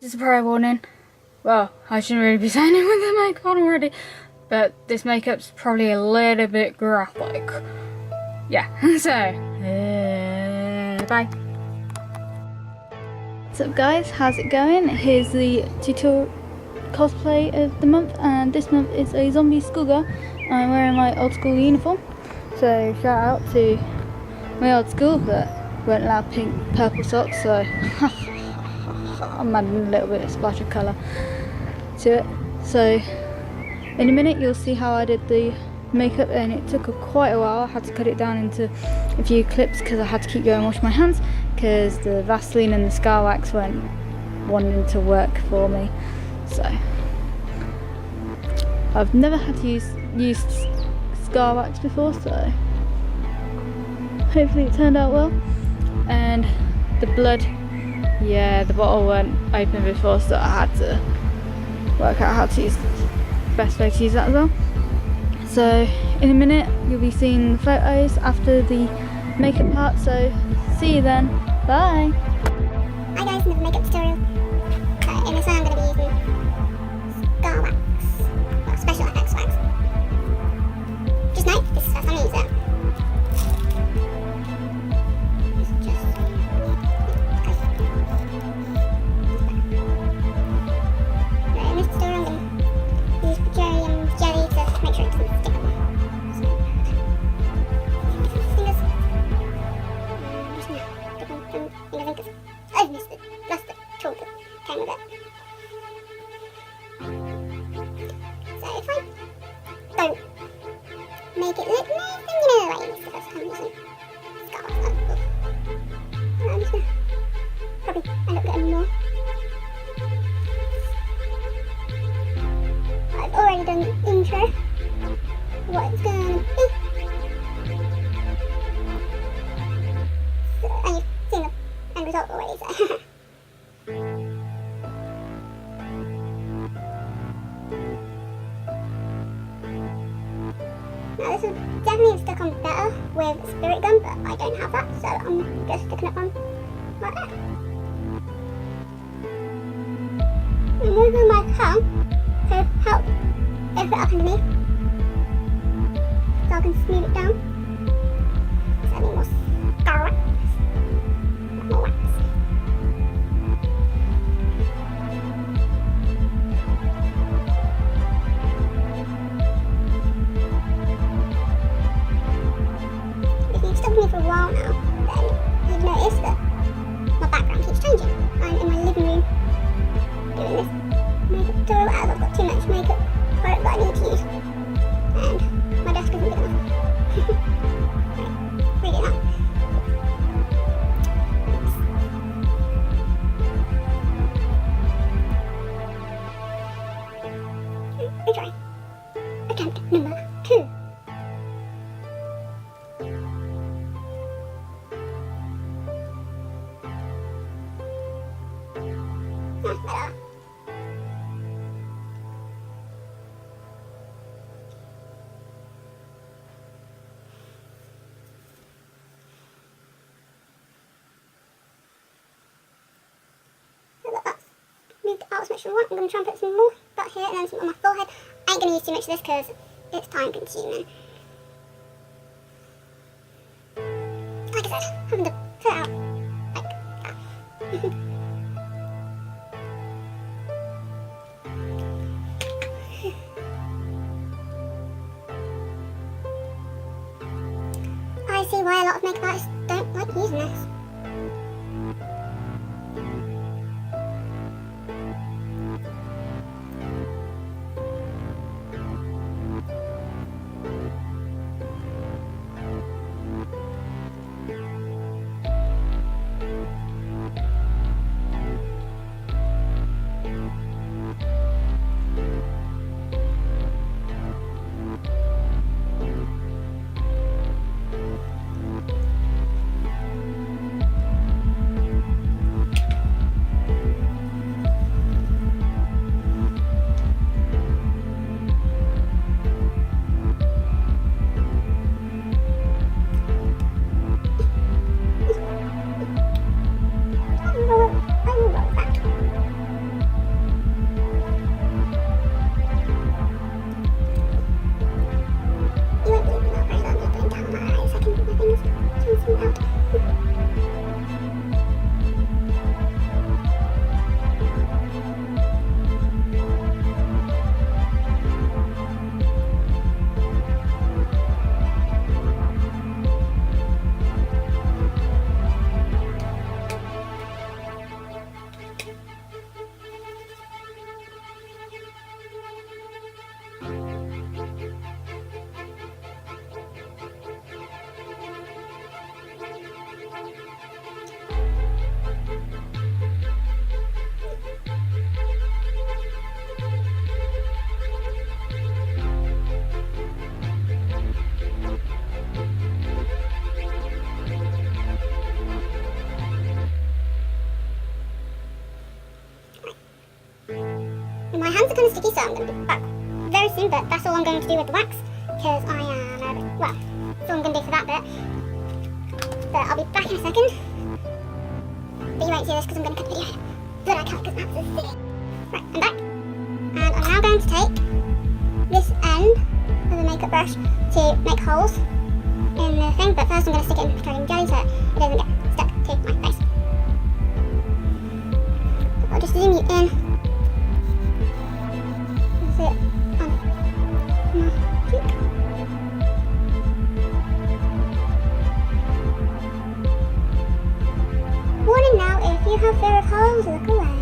Just a prior warning. Well, I shouldn't really be saying it with the makeup on already, but this makeup's probably a little bit graphic. Yeah, so, bye. What's up guys, how's it going? Here's the tutorial cosplay of the month, and this month is a zombie schoolgirl. I'm wearing my old school uniform, so shout out to my old school, but weren't allowed purple socks, so I'm adding a little bit of splash of colour to it. So in a minute you'll see how I did the makeup, and it took quite a while. I had to cut it down into a few clips because I had to keep going and wash my hands because the Vaseline and the scar wax weren't wanting to work for me. So I've never had to use scar wax before, so hopefully it turned out well. And the blood, yeah, the bottle weren't open before, so I had to work out how to use the best way to use that as well. So in a minute you'll be seeing the photos after the makeup part, so see you then. Bye! Hi guys, another makeup tutorial. In this one I'm going to be using scar wax, well, special FX wax. Just note, this is the first time I use it. In this tutorial I'm going to use petroleum jelly to make sure it doesn't stick on my fingers. Just now, dip on finger fingers. I've missed the plastic chalk that came with it. So if I don't make it look nice, then you know the way it is the first time using scar wax. I'm just gonna probably end up getting more. I've already done the intro. What it's gonna be. So, and you've seen the end result already, so. Now this would definitely have stuck on better with spirit gum, but I don't have that, so I'm just sticking it on like that. I'm moving my thumb to help lift it up underneath, so I can smooth it down. So I need more scar wax, more wax. If you've stuck with me for a while now, then you've noticed that my background keeps changing. I'm in my living room doing this makeup tutorial as I've got too much makeup product that I need to use, and my desk isn't big enough. Right, read it out. Retry. Attempt number 2. That's better. That's moved out as much as I want. I'm going to try and put some more back here and then some on my forehead. I ain't going to use too much of this because it's time consuming. Like I said, having to put it out like that. I see why a lot of makeup artists don't like using this. hands are kind of sticky, so I'm going to be back very soon, but that's all I'm going to do with the wax, because I am a bit, well, that's all I'm going to do for that bit. But I'll be back in a second. But you won't see this because I'm going to cut the video. But I can't because that's so silly. Right, I'm back. And I'm now going to take this end of the makeup brush to make holes in the thing, but first I'm going to stick it in petroleum jelly so it doesn't get stuck to my face. I'll just zoom you in. That's it on my cheek. Warning now, if you have fear of holes, look away.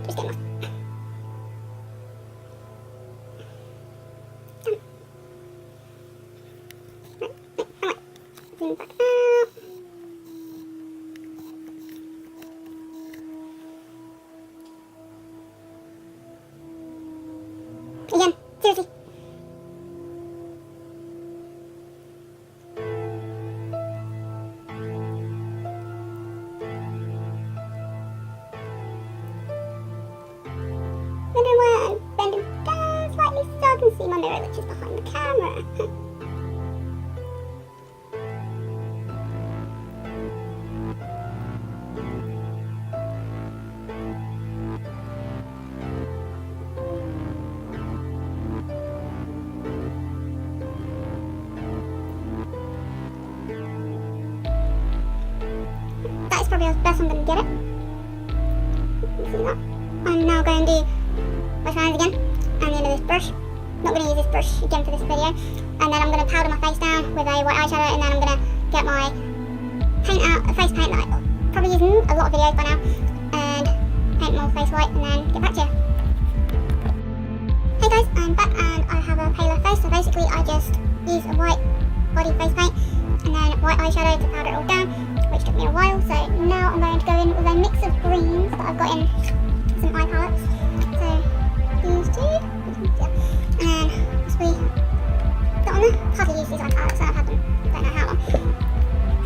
Just get my zoom back out. Again, seriously. Wondering why I'm bending down slightly so I can see my mirror, which is behind the camera. That is probably the best I'm going to get it. You can see that. I'm now going to wash my hands again and the end of this brush. Not going to use this brush again for this video. And then I'm going to powder my face down with a white eyeshadow, and then I'm going to get my paint out, face paint that I've probably used in a lot of videos by now, and paint my face white and then get back to you. Hey guys, I'm back and I have a paler face, so basically I just use a white body face paint and then white eyeshadow to powder it all down, which took me a while. So now I'm going to go in with a mix of greens that I've got in some eye palettes. So these two, and then as we got on there, hardly use these eye palettes, so I've had them, don't know how long.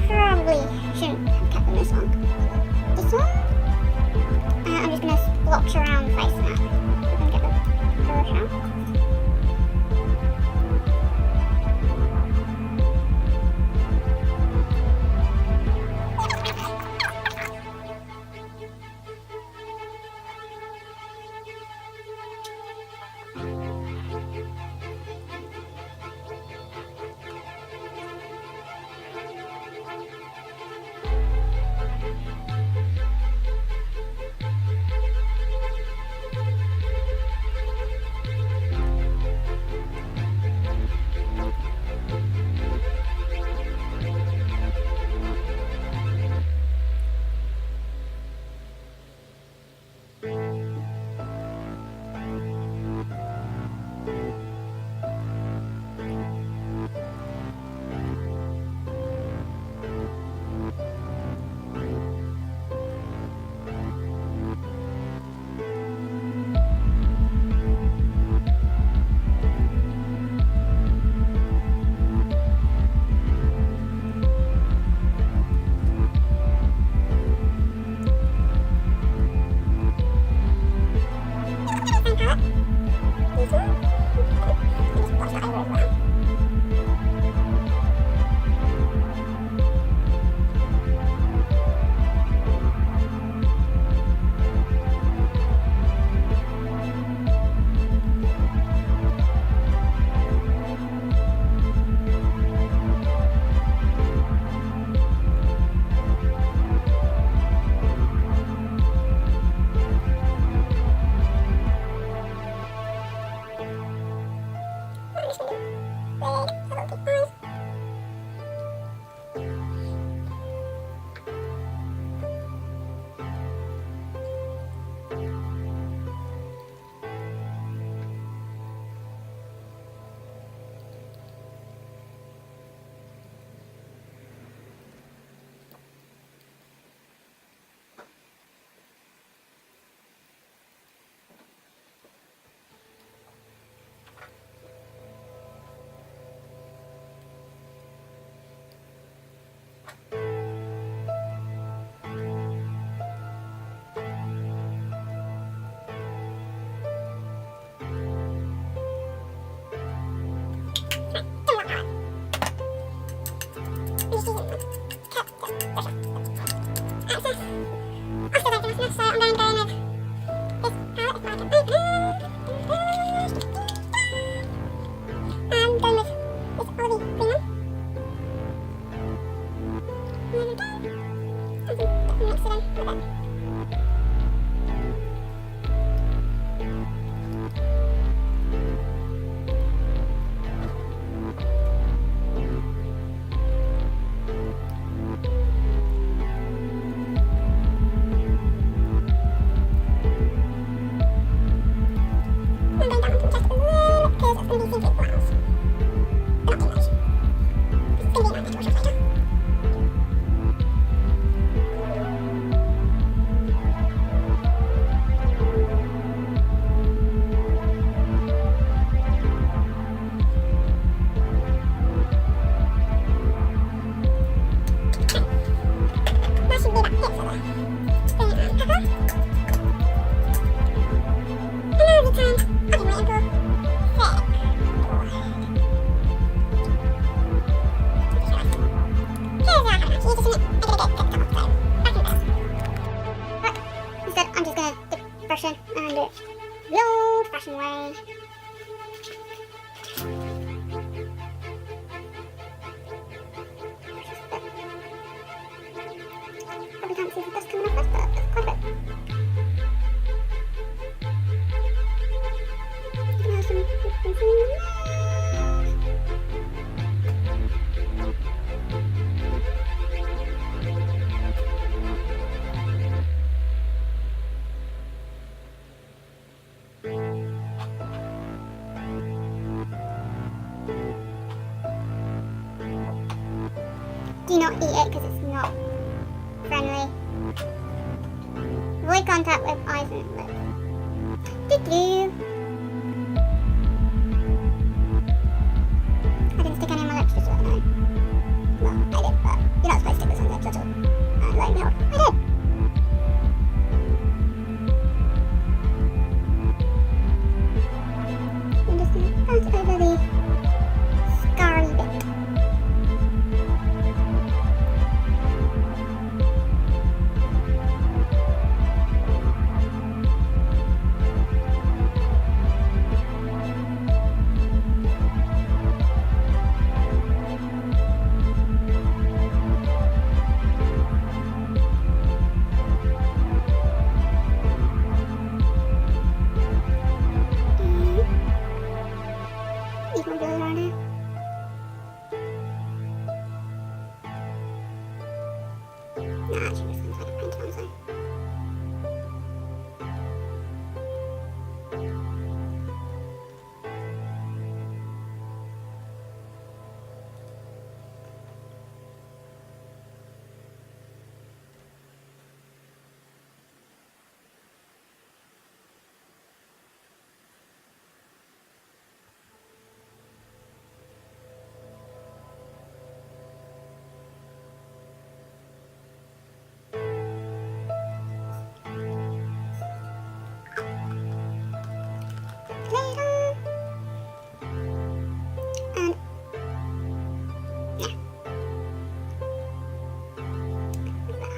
Probably shouldn't have kept them this long. This one, I'm just going to splotch around the face now. I'm going to get the brush out. Do not eat it because it's not friendly. Avoid contact with eyes and lips. Doo-doo. I didn't stick any on my lips, just so I know. Well, I did, but you're not supposed to stick this on lips at all. And lo and behold, I did. I'm just going to pass over the scarry bit.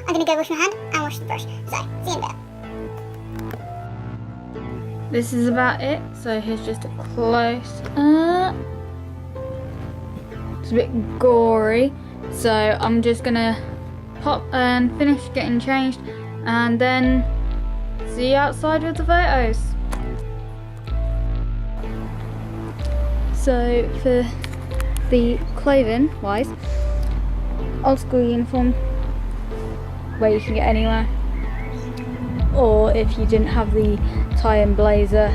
I'm going to go wash my hand and wash the brush. So, see you in a bit. This is about it. So here's just a close up. It's a bit gory. So I'm just gonna pop and finish getting changed and then see you outside with the photos. So for the clothing wise, old school uniform where you can get anywhere, or if you didn't have the tie and blazer,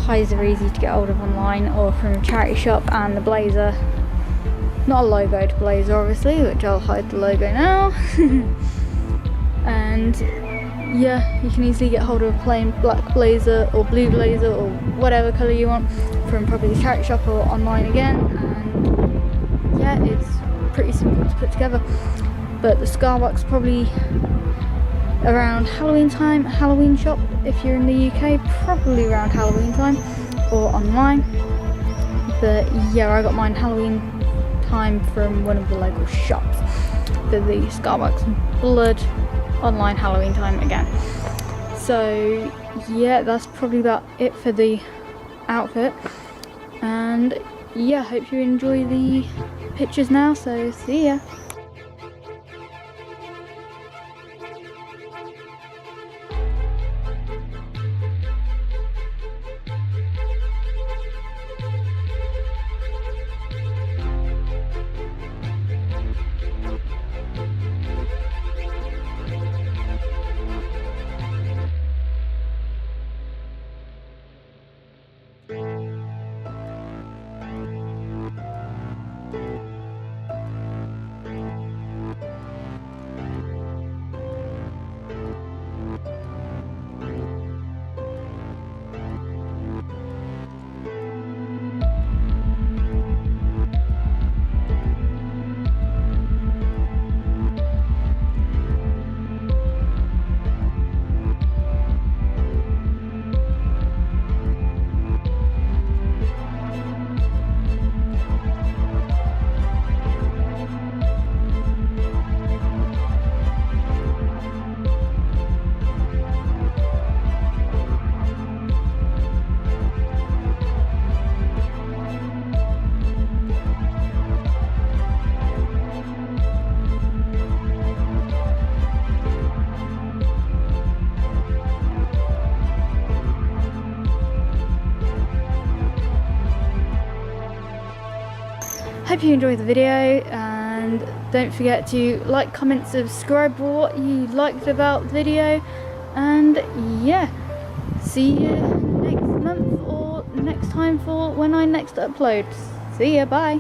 ties are easy to get hold of online or from a charity shop, and the blazer, not a logoed blazer obviously, which I'll hide the logo now. And yeah, you can easily get hold of a plain black blazer or blue blazer or whatever colour you want from probably the charity shop or online again, and yeah, it's pretty simple to put together. But the Starbucks probably around Halloween time, Halloween shop if you're in the UK, probably around Halloween time, or online. But yeah, I got mine Halloween time from one of the local shops for the Starbucks Blood online Halloween time again. So yeah, that's probably about it for the outfit. And yeah, hope you enjoy the pictures now, so see ya. Hope you enjoyed the video, and don't forget to like, comment, subscribe for what you liked about the video. And yeah, see you next month or next time for when I next upload. See ya, bye.